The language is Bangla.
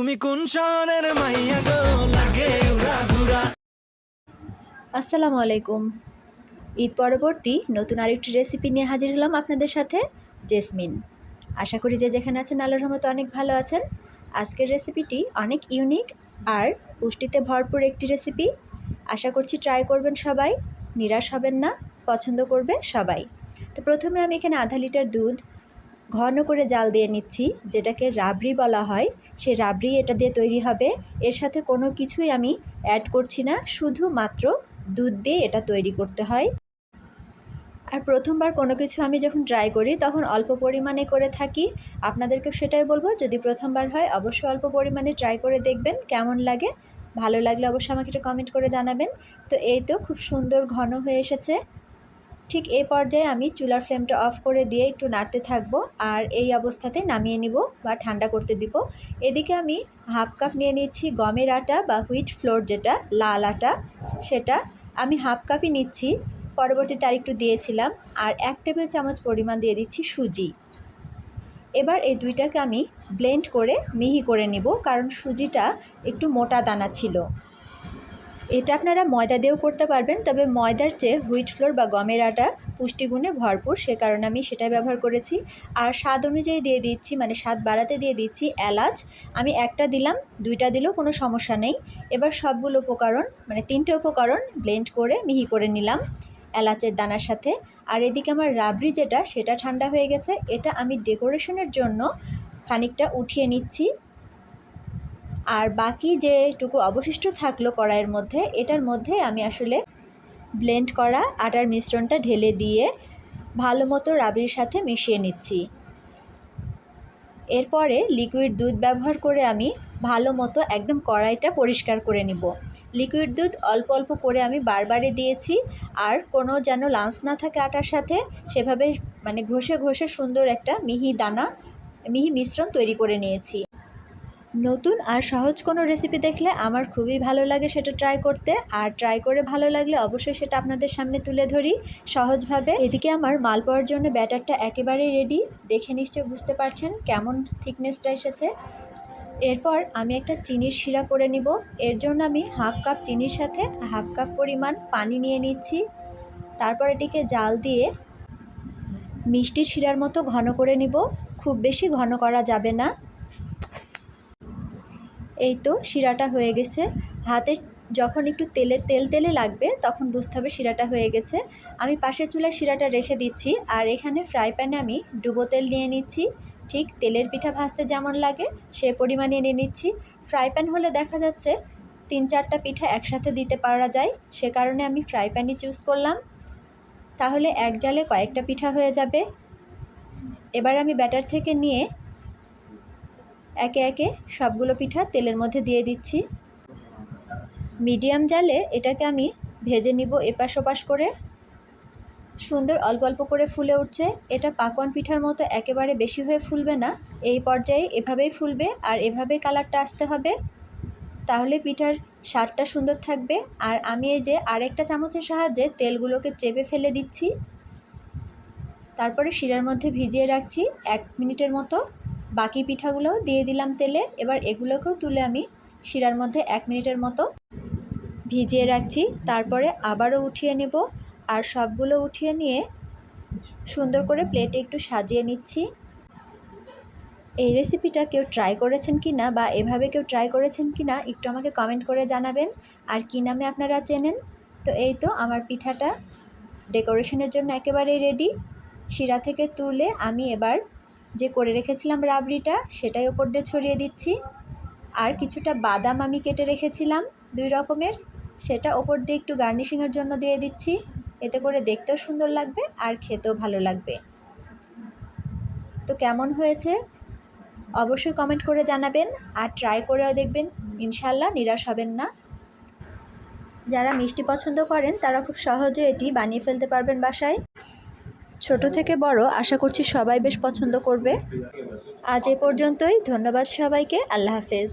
তুমি কোন শহরের মাইয়া গো লাগে উড়া ঘুরা। আসসালামু আলাইকুম। ঈদ পরবর্তী নতুন আরেকটি রেসিপি নিয়ে হাজির হলাম আপনাদের সাথে, জেসমিন। আশা করি যে যেখানে আছেন আল্লাহর রহমতে অনেক ভালো আছেন। আজকের রেসিপিটি অনেক ইউনিক আর পুষ্টিতে ভরপুর একটি রেসিপি। আশা করছি ট্রাই করবেন সবাই, নিরাশ হবেন না, পছন্দ করবে সবাই। তো প্রথমে আমি এখানে আধা লিটার দুধ ঘন করে জাল দিয়ে নিচ্ছি, যেটাকে রাবড়ি বলা হয়। সেই রাবড়ি এটা দিয়ে তৈরি হবে। এর সাথে কোনো কিছুই আমি অ্যাড করছি না, শুধুমাত্র দুধ দিয়ে এটা তৈরি করতে হয়। আর প্রথমবার কোনো কিছু আমি যখন ট্রাই করি তখন অল্প পরিমাণে করে থাকি। আপনাদেরকে সেটাই বলবো, যদি প্রথমবার হয় অবশ্যই অল্প পরিমাণে ট্রাই করে দেখবেন কেমন লাগে। ভালো লাগলে অবশ্যই আমাকে একটা কমেন্ট করে জানাবেন। তো এই তো খুব সুন্দর ঘন হয়ে এসেছে। ঠিক এই পর্যায়ে আমি চুলার ফ্লেমটা অফ করে দিয়ে একটু নাড়তে থাকবো, আর এই অবস্থাতে নামিয়ে নিব বা ঠান্ডা করতে দিব। এদিকে আমি হাফ কাপ নিয়ে নিচ্ছি গমের আটা বা হুইট ফ্লোর, যেটা লাল আটা, সেটা আমি হাফ কাপই নিচ্ছি। পরবর্তীতে আর একটু দিয়েছিলাম। আর 1 টেবিল চামচ পরিমাণ দিয়ে দিচ্ছি সুজি। এবার এই দুইটাকে আমি ব্লেন্ড করে মিহি করে নিব, কারণ সুজিটা একটু মোটা দানা ছিল। এটা আপনারা ময়দা দিয়েও করতে পারবেন, তবে ময়দার চেয়ে হুইট ফ্লোর বা গমের আটা পুষ্টিগুণে ভরপুর, সে কারণে আমি সেটাই ব্যবহার করেছি। আর স্বাদ অনুযায়ী দিয়ে দিচ্ছি, মানে স্বাদ বাড়াতে দিয়ে দিচ্ছি এলাচ। আমি একটা দিলাম, দুইটা দিলেও কোনো সমস্যা নেই। এবার সবগুলো উপকরণ, মানে 3টে উপকরণ ব্লেন্ড করে মিহি করে নিলাম এলাচের দানার সাথে। আর এদিকে আমার রাবড়ি যেটা, সেটা ঠান্ডা হয়ে গেছে। এটা আমি ডেকোরেশনের জন্য খানিকটা উঠিয়ে নিচ্ছি। আর বাকি যেটুকু অবশিষ্ট থাকলো কড়াইয়ের মধ্যে, এটার মধ্যে আমি আসলে ব্লেন্ড করা আটার মিশ্রণটা ঢেলে দিয়ে ভালো মতো রাবড়ির সাথে মিশিয়ে নিচ্ছি। এরপরে লিকুইড দুধ ব্যবহার করে আমি ভালো মতো একদম কড়াইটা পরিষ্কার করে নিব। লিকুইড দুধ অল্প অল্প করে আমি বারবারে দিয়েছি। আর কোনো যেন লাঞ্চ না থাকে আটার সাথে, সেভাবে মানে ঘষে ঘষে সুন্দর একটা মিহি মিশ্রণ তৈরি করে নিয়েছি। নতুন আর সহজ কোনো রেসিপি দেখলে আমার খুবই ভালো লাগে সেটা ট্রাই করতে, আর ট্রাই করে ভালো লাগলে অবশ্যই সেটা আপনাদের সামনে তুলে ধরি সহজভাবে। এদিকে আমার মালপোয়ার জন্য ব্যাটারটা একেবারেই রেডি। দেখে নিশ্চয়ই বুঝতে পারছেন কেমন থিকনেসটা এসেছে। এরপর আমি একটা চিনির শিরা করে নিব। এর জন্য আমি হাফ কাপ চিনির সাথে হাফ কাপ পরিমাণ পানি নিয়ে নিচ্ছি। তারপর এটিকে জাল দিয়ে মিষ্টির শিরার মতো ঘন করে নিব। খুব বেশি ঘন করা যাবে না। এই তো শিরাটা হয়ে গেছে। হাতে যখন একটু তেল তেলে লাগবে তখন বুঝতে হবে শিরাটা হয়ে গেছে। আমি পাশের চুলায় শিরাটা রেখে দিচ্ছি। আর এখানে ফ্রাই প্যানে আমি ডুবো তেল নিয়ে নিচ্ছি। ঠিক তেলের পিঠা ভাজতে যেমন লাগে সে পরিমাণে নিয়ে নিচ্ছি। ফ্রাই প্যান হলে দেখা যাচ্ছে 3-4টা পিঠা একসাথে দিতে পারা যায়, সে কারণে আমি ফ্রাই প্যানই চুজ করলাম। তাহলে এক জালে কয়েকটা পিঠা হয়ে যাবে। এবার আমি ব্যাটার থেকে নিয়ে একে একে সবগুলো পিঠা তেলের মধ্যে দিয়ে দিচ্ছি। মিডিয়াম জালে এটাকে আমি ভেজে নিব এপাশ ওপাশ করে। সুন্দর অল্প অল্প করে ফুলে উঠছে। এটা পাকোয়ান পিঠার মতো একেবারে বেশি হয়ে ফুলবে না, এই পর্যায়ে এভাবেই ফুলবে আর এভাবেই কালারটা আসতে হবে, তাহলে পিঠার স্বাদটা সুন্দর থাকবে। আর আমি এই যে আরেকটা চামচের সাহায্যে তেলগুলোকে চেপে ফেলে দিচ্ছি। তারপরে শিরার মধ্যে ভিজিয়ে রাখছি 1 মিনিটের মতো। বাকি পিঠাগুলোও দিয়ে দিলাম তেলে। এবার এগুলোকেও তুলে আমি শিরার মধ্যে 1 মিনিটের মতো ভিজিয়ে রাখছি। তারপরে আবারও উঠিয়ে নেব। আর সবগুলো উঠিয়ে নিয়ে সুন্দর করে প্লেটে একটু সাজিয়ে নিচ্ছি। এই রেসিপিটা কেউ ট্রাই করেছেন কি না, বা এভাবে কেউ ট্রাই করেছেন কি না, একটু আমাকে কমেন্ট করে জানাবেন। আর কী নামে আপনারা চেনেন। তো এই তো আমার পিঠাটা ডেকোরেশনের জন্য একেবারেই রেডি। শিরা থেকে তুলে আমি এবার যে করে রেখেছিলাম রাবড়িটা, সেটাই ওপর দিয়ে ছড়িয়ে দিচ্ছি। আর কিছুটা বাদাম আমি কেটে রেখেছিলাম 2 রকমের, সেটা ওপর দিয়ে একটু গার্নিশিংয়ের জন্য দিয়ে দিচ্ছি। এতে করে দেখতেও সুন্দর লাগবে আর খেতেও ভালো লাগবে। তো কেমন হয়েছে অবশ্যই কমেন্ট করে জানাবেন, আর ট্রাই করেও দেখবেন, ইনশাল্লাহ নিরাশ হবেন না। যারা মিষ্টি পছন্দ করেন তারা খুব সহজে এটি বানিয়ে ফেলতে পারবেন বাসায়। ছোট থেকে বড় আশা করছি সবাই বেশ পছন্দ করবে। আজ এ পর্যন্তই। ধন্যবাদ সবাইকে। আল্লাহ হাফেজ।